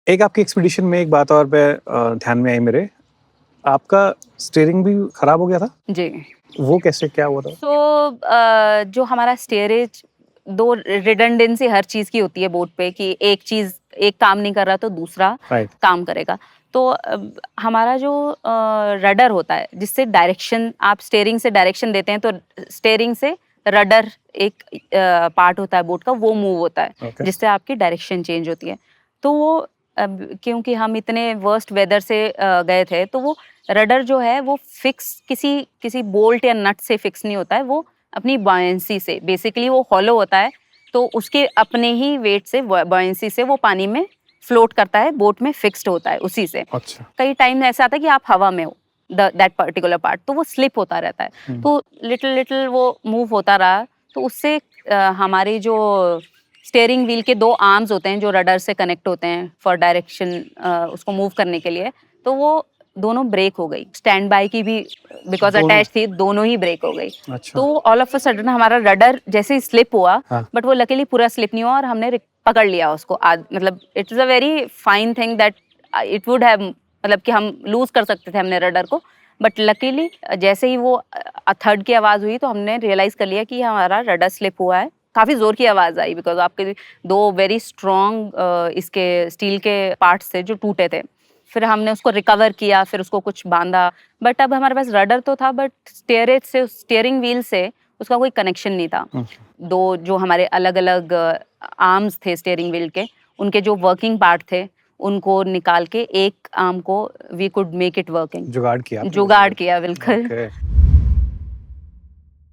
एक आपकी एक्सपीडिशन में एक बात और पे ध्यान में आई मेरे, आपका स्टीयरिंग भी खराब हो गया था? जी। वो कैसे, क्या हुआ था? जो हमारा स्टीयरेज, दो रिडंडेंसी हर चीज़ की होती है बोट पे कि एक काम नहीं कर रहा तो दूसरा राइट। काम करेगा। तो हमारा जो रडर होता है जिससे डायरेक्शन, आप स्टीयरिंग से डायरेक्शन देते हैं तो स्टीयरिंग से रडर एक पार्ट होता है बोट का, वो मूव होता है ओके। जिससे आपकी डायरेक्शन चेंज होती है। तो वो क्योंकि हम इतने वर्स्ट वेदर से गए थे तो वो रडर जो है वो फिक्स किसी बोल्ट या नट से फिक्स नहीं होता है, वो अपनी बॉयंसी से, बेसिकली वो हॉलो होता है तो उसके अपने ही वेट से, बॉयंसी से वो पानी में फ्लोट करता है, बोट में फिक्स्ड होता है उसी से। अच्छा। कई टाइम ऐसा आता है कि आप हवा में हो, दैट पर्टिकुलर पार्ट, तो वो स्लिप होता रहता है। तो लिटिल लिटिल वो मूव होता रहा, तो उससे हमारी जो स्टीयरिंग व्हील के दो आर्म्स होते हैं जो रडर से कनेक्ट होते हैं फॉर डायरेक्शन, उसको मूव करने के लिए, तो वो दोनों ब्रेक हो गई। स्टैंड बाय की भी बिकॉज दोनों? अटैच थी, दोनों ही ब्रेक हो गई। अच्छा। तो ऑल ऑफ अ सडन हमारा रडर जैसे ही स्लिप हुआ, हाँ। बट वो लकीली पूरा स्लिप नहीं हुआ और हमने पकड़ लिया उसको। आज मतलब it is a very fine thing that it would have, मतलब कि हम लूज कर सकते थे हमने रडर को, बट लकीली जैसे ही वो थर्ड की आवाज हुई तो हमने रियलाइज कर लिया कि हमारा रडर स्लिप हुआ है। काफी जोर की आवाज आई बिकॉज आपके दो वेरी स्ट्रॉन्ग इसके स्टील के पार्ट्स थे जो टूटे थे। फिर हमने उसको रिकवर किया, फिर उसको कुछ बांधा, बट अब हमारे पास रडर तो था बट स्टीयरेज से, स्टीयरिंग व्हील से उसका कोई कनेक्शन नहीं था। दो जो हमारे अलग अलग आर्म्स थे स्टीयरिंग व्हील के, उनके जो वर्किंग पार्ट थे उनको निकाल के एक आर्म को we could make it working. जुगाड़ किया आपने जुगाड़ बेसिकली। किया बिल्कुल। ओके।